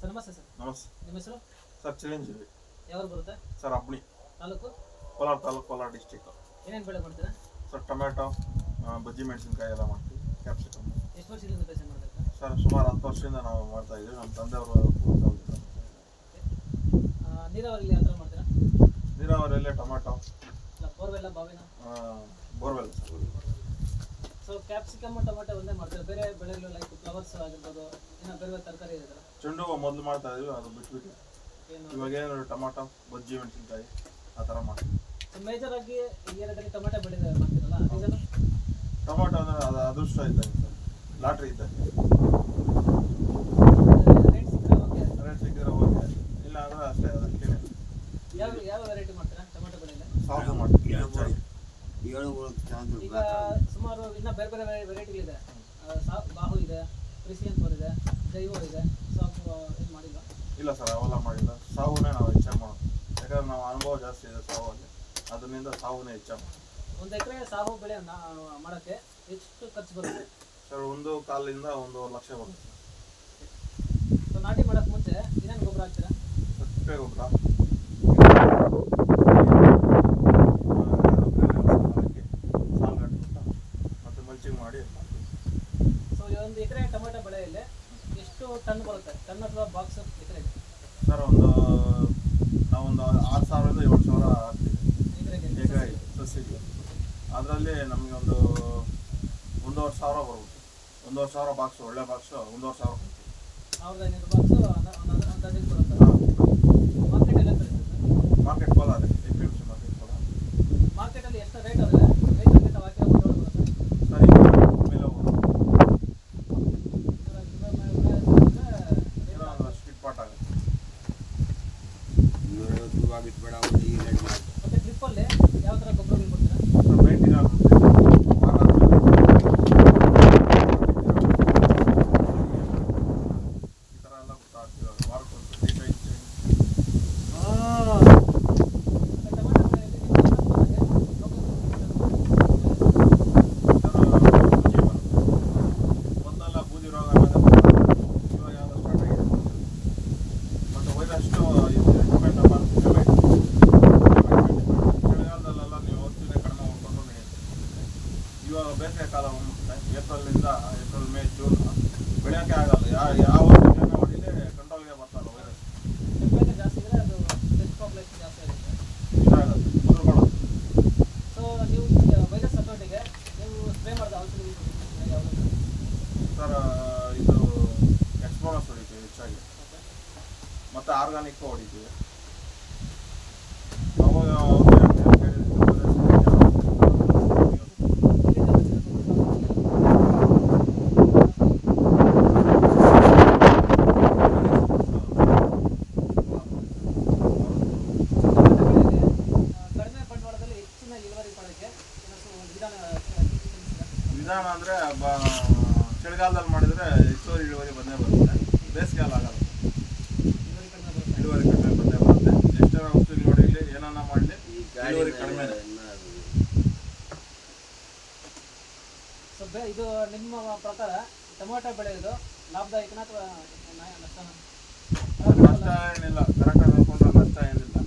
Sir ನಮಸ್ತೆ sir. ನಮಸ್ತೆ. ನಿಮ್ಮ ಹೆಸರು? ಸರ್ ಚಿರಂಜೀವಿ. ಯಾವ್ದು ಬರುತ್ತೆ? ಸರ್ ಅಬ್ಣಿ ತಾಲೂಕು? ಕೋಲಾರ ತಾಲೂಕು, ಕೋಲಾರ ಡಿಸ್ಟಿಕ್. ಏನೇನು ಬೆಳೆ ಮಾಡ್ತೀರಾ? ಸರ್ ಟೊಮೆಟೊ, ಬಜ್ಜಿ ಮೆಣಸಿನ್ಕಾಯಿ ಎಲ್ಲ ಮಾಡ್ತೀವಿ, ಕ್ಯಾಪ್ಸಿಕಮ್. ಎಷ್ಟು ವರ್ಷದಿಂದ ಕೆಲಸ ಮಾಡ್ತೀರಾ? ಸರ್ ಸುಮಾರು 10 ವರ್ಷದಿಂದ ನಾವು ಮಾಡ್ತಾ ಇದ್ದೀವಿ. ನಮ್ಮ ತಂದೆಯವರು ನೀರಾವರಿಯಲ್ಲಿ ಯಾವ ಥರ ಮಾಡ್ತೀರಾ? ನೀರಾವರಿಯಲ್ಲೇ ಟೊಮೆಟೊ, ಬೋರ್ವೆಲ್ಲ ಬಾವಿನ? Borewell sir. So capsicum tomato ಒಂದೇ ಮಾಡ್ತೀರಾ? ಬೇರೆ ಬೆಳೆಗಳು ಲೈಕ್ ಫ್ಲವರ್ಸ್ ಆಗಿರ್ಬೋದು, ಏನೋ ಬೇರೆ ಬೇರೆ ತರಕಾರಿ ಇದೆಯಲ್ಲ? ಚೆಂಡು ಹೂವು ಮೊದಲು ಮಾಡ್ತಾ ಇದ್ವಿ, ಅದು ಬಿಟ್ಬಿಟ್ಟು ಇವಾಗ ಏನು ಟೊಮೆಟೊ, ಬಜ್ಜಿ ಮೆಣಸಿನ್ಕಾಯಿ ಆ ಥರ ಮಾಡ್ತೀವಿ. ಸೊ ಮೇಜರ್ ಆಗಿ ಈ ಏರಿಯಾದಲ್ಲಿ ಟೊಮೆಟೊ ಬೆಳೆ ಮಾಡ್ತೀರಲ್ಲ, ರೀಸನ್? ಟೊಮೆಟೊ ಅಂದರೆ ಅದು ಅದೃಷ್ಟ ಇದ್ದಂಗೆ ಸರ್, ಲಾಟ್ರಿ ಇದ್ದಂಗೆ. ರೇಟ್ ಸಿಕ್ಕಿದ್ರೆ ಓಕೆ, ಇಲ್ಲ ಅಂದರೆ ಅಷ್ಟೇ, ಅದಕ್ಕೆ. ಯಾವ ಯಾವ ವೆರೈಟಿ ಮಾಡ್ತೀರಾ ಟೊಮೆಟೊ ಬೆಳೆಯಲ್ಲಿ? ಸಾಗು ಮಾಡ್ತೀವಿ. ಈಗ ಸುಮಾರು ಇನ್ನೂ ಬೇರೆ ಬೇರೆ ವೆರೈಟಿಗಳಿದೆ. ಬಾಹು ಇದೆ, ಪ್ರಿಸಿಯನ್ ಇದೆ, ಜೈವ ಇದೆ. ಸಾಕು ಏನು ಮಾಡಿಲ್ಲ? ಇಲ್ಲ ಸರ್, ಅವೆಲ್ಲ ಮಾಡಿಲ್ಲ. ಸಾವುನೇ ನಾವು ಹೆಚ್ಚಾಗಿ ಮಾಡೋದು, ಯಾಕಂದ್ರೆ ನಾವು ಅನುಭವ ಜಾಸ್ತಿ ಇದೆ ಸಾವಲ್ಲಿ, ಅದರಿಂದ ಸಾವುನೇ ಹೆಚ್ಚಾಗಿ ಮಾಡೋದು. ಒಂದು ಎಕರೆ ಸಾಹು ಬೆಳೆ ಮಾಡೋಕ್ಕೆ ಎಷ್ಟು ಖರ್ಚು ಬರುತ್ತೆ ಸರ್? 1.25 ರಿಂದ 1.5 ಲಕ್ಷ ಬರುತ್ತೆ. ಸೊ ನಾಟಿ ಮಾಡೋಕ್ಕೆ ಮುಂಚೆ ಏನೇನು ಗೊಬ್ಬರ ಹಾಕ್ತೀರಾ? ತಿಪ್ಪೆ ಗೊಬ್ಬರ, ಸಾಲ್ಗಟ್ಟು ಮತ್ತು ಮಲ್ಚಿಂಗ್ ಮಾಡಿ ಮಾಡ್ತೀವಿ. ಸೊ ಒಂದು ಎಕರೆ ಟೊಮೆಟೊ ಬೆಳೆಯಲ್ಲಿ ಎಷ್ಟು ಟನ್ ಬರುತ್ತೆ? ಟನ್ ಅಥವಾ ಬಾಕ್ಸ್ ಎಕರೆಗೆ? ಸರ್ ನಾವೊಂದು 6,000 ರಿಂದ 7,000 ಹಾಕ್ತೀವಿ ಎಕರೆಗೆ ಸಸಿಗೆ. ಅದರಲ್ಲಿ ನಮಗೆ ಒಂದು 1,500 ಬರುತ್ತೆ. 1,500 ಬಾಕ್ಸ್, ಒಳ್ಳೆ ಬಾಕ್ಸು 1,500 ಕೊಡ್ತೀವಿ. 1,500 ಬಾಕ್ಸು ಅಂದಾಜಿಗೆ ಬರುತ್ತೆ. ಮಾರ್ಕೆಟ್ ಎಲ್ಲ ಕಳಿಸ್ತೀವಿ sir? Market Kolar, APMC market Kolar. ಮಾರ್ಕೆಟಲ್ಲಿ ಎಷ್ಟು ರೇಟ್ ಆಗಿದೆ? ರೈತರಿಗೆ ನಾವು ಹಾಕಿರೋ ಬಂಡವಾಳ ಬರುತ್ತೆ ಸರ್ ಈಗ ಮೇಲೆ ಹೋಗೋದು ಏನೋ ಒಂದು ಸ್ಪೀಡ್ ಪಾಟ್ ಆಗುತ್ತೆ. ಮತ್ತೆ ಟ್ರಿಪ್ಪಲ್ಲಿ ಯಾವ ಥರ ಗೊಬ್ಬರಗಳು ಕೊಡ್ತೀರಾ? ಸರ್ 90 ಆಗುತ್ತೆ. ಈ ಥರ ಎಲ್ಲ ಗೊತ್ತಾಗ್ತೀವಿ, ವಾರಕ್ಕೊಂದು ಟೈಮ್ ಚೇಂಜ್. ಟೊಮೆಟೊ ಬೆಳೆಯಲ್ಲಿ ಮೊದಲೆಲ್ಲ ಬೂದಿ ರೋಗ ಆಮೇಲೆ ಇವಾಗ ಯಾವುದು ಸ್ಟಾರ್ಟ್ ಆಗಿದೆ. ಮತ್ತು ವೈರಸ್ಟು ಟೊಮೆಟೊ ಚಳಿಗಾಲದಲ್ಲೆಲ್ಲ ನೀವು ಔಷಧಿ ಕಡಿಮೆ ಮಾಡ್ಕೊಂಡು ನಡೆಯುತ್ತೆ. ಇವಾಗ ಬೇಸಿಗೆ ಕಾಲ ಬಂದ್ಬಿಡುತ್ತೆ, ಏಪ್ರಿಲ್, ಮೇ, ಜೂನ್ ಬೆಳೆಯೋಕ್ಕೆ ಆಗಲ್ಲ. ಯಾವ ಔಷಧಿಯನ್ನು ಹೊಡಿಲೆ ಕಂಟ್ರೋಲ್ಗೆ ಬರ್ತಾರಲ್ಲ ವೈರಸ್. ಟೆಂಪರೇಚರ್ ಜಾಸ್ತಿ ಇದ್ದರೆ ಅದು ಪೆಸ್ಟ್ ಪಾಪ್ಯುಲೇಷನ್ ಜಾಸ್ತಿ ಆಗುತ್ತೆ, ಇದಾಗುತ್ತೆ, ಮುದುರ್ಕೊಳ್ಳೋದು. ಸೊ ನೀವು ವೈರಸ್ ಹತೋಟಿಗೆ ನೀವು ಸ್ಪ್ರೇ ಮಾಡಿದ ಔಷಧಿ ಯಾವುದು? ಸರ್ ಇದು ಎಕ್ಸ್ಪೋನಸ್ ಹೊಡಿತೀವಿ ಹೆಚ್ಚಾಗಿ, ಮತ್ತು ಆರ್ಗಾನಿಕ್ಕು ಹೊಡಿತೀವಿ. ಅವಾಗ ಕಡಿಮೆ ಬಂಡವಾಳದಲ್ಲಿ ಹೆಚ್ಚಿನ ಇಳುವರಿ ಪಡೆಯೋಕ್ಕೆ ವಿಧಾನ ಅಂದರೆ ಚಳಿಗಾಲದಲ್ಲಿ ಮಾಡಿದರೆ ಹೆಚ್ಚುವರಿ ಇಳುವರಿ ಬಂದೇ ಬರುತ್ತೆ. ಬೇಸಿಗೆಲ್ಲ ಆಗಲ್ಲ, ಇಳುವರಿ ಕಡಿಮೆ ಬಂದೇ ಬರುತ್ತೆ. ಎಷ್ಟೇ ಔಷಧಿ ಹೊಡಿಲಿ, ಏನನ್ನ ಮಾಡಲಿ, ಇಳುವರಿ ಕಡಿಮೆ. ಸೊ ಇದು ನಿಮ್ಮ ಪ್ರಕಾರ ಟೊಮೆಟೊ ಬೆಳೆಯೋದು ಲಾಭದಾಯಕನ ಅಥವಾ ನಷ್ಟನ? ನಷ್ಟ ಏನಿಲ್ಲ, ಕರೆಕ್ಟಾಗಿ ನೋಡ್ಕೊಂಡ್ರೆ ನಷ್ಟ ಏನಿಲ್ಲ.